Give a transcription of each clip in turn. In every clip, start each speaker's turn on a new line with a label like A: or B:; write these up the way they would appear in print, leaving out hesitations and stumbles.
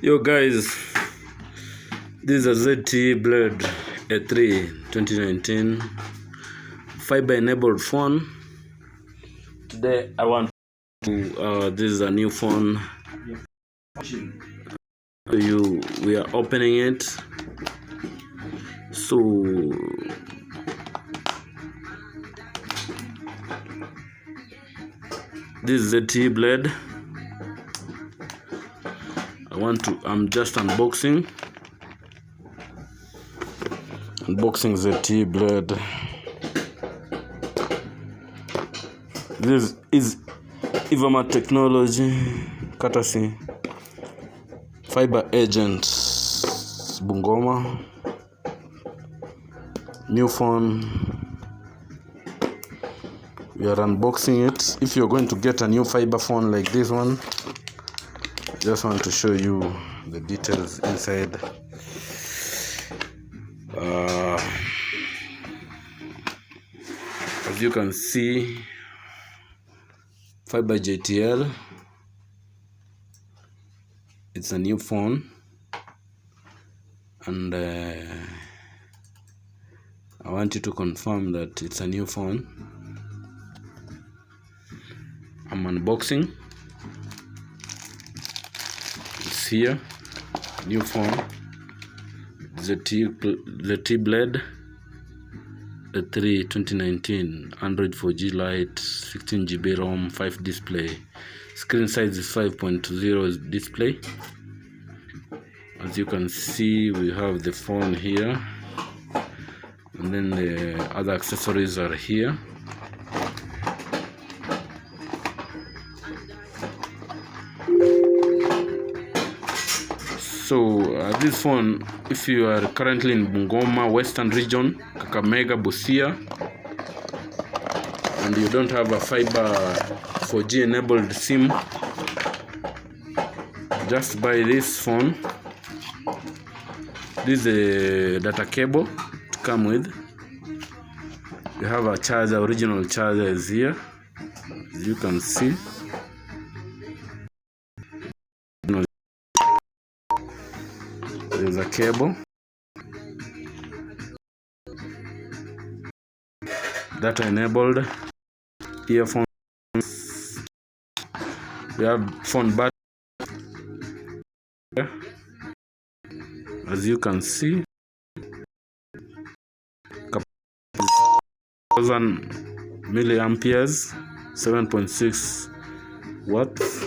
A: Yo guys, this is a ZTE Blade A3 2019 fiber enabled phone. Today I want to this is a new phone. We are opening it. So this is ZTE Blade. I'm just unboxing ZTE Blade. This is Ivama technology, courtesy Fiber Agent Bungoma. New phone. We are unboxing it. If you're going to get a new fiber phone like this one, just want to show you the details inside. As you can see, fiber JTL. It's a new phone, and I want you to confirm that it's a new phone. I'm unboxing. It's here, new phone, ZTE Blade A3 2019, Android 4G Lite, 16GB ROM, 5 display. Screen size is 5.0 display. As you can see, we have the phone here, and then the other accessories are here. So this phone, if you are currently in Bungoma, Western region, Kakamega, Busia, and you don't have a fiber 4G enabled SIM, just buy this phone. This is a data cable to come with. You have a charger, original charger is here, as you can see. There's a cable, data enabled, earphones. We have phone battery, as you can see, 1000 milliamperes, 7.6 watts.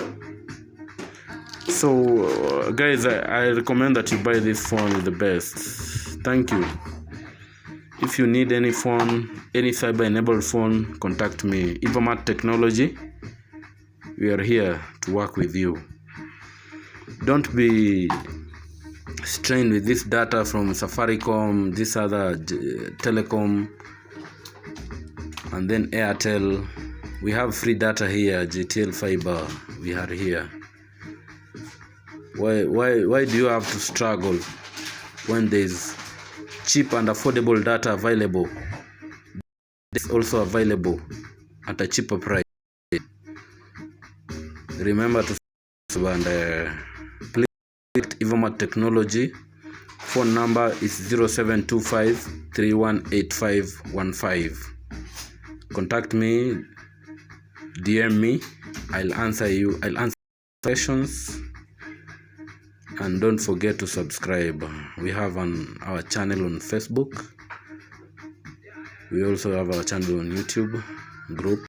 A: So guys, I recommend that you buy this phone, the best. Thank you. If you need any phone, any fiber enabled phone, contact me. Ivama Technology. We are here to work with you. Don't be strained with this data from Safaricom, this other telecom, and then Airtel. We have free data here, GTL fiber. We are here. Why do you have to struggle when there's cheap and affordable data available? It's also available at a cheaper price. Remember to subscribe and please click Ivama Technology. Phone number is 0725 318515. Contact me, DM me. I'll answer you. I'll answer questions. And don't forget to subscribe. We have our channel on Facebook. We also have our channel on YouTube group.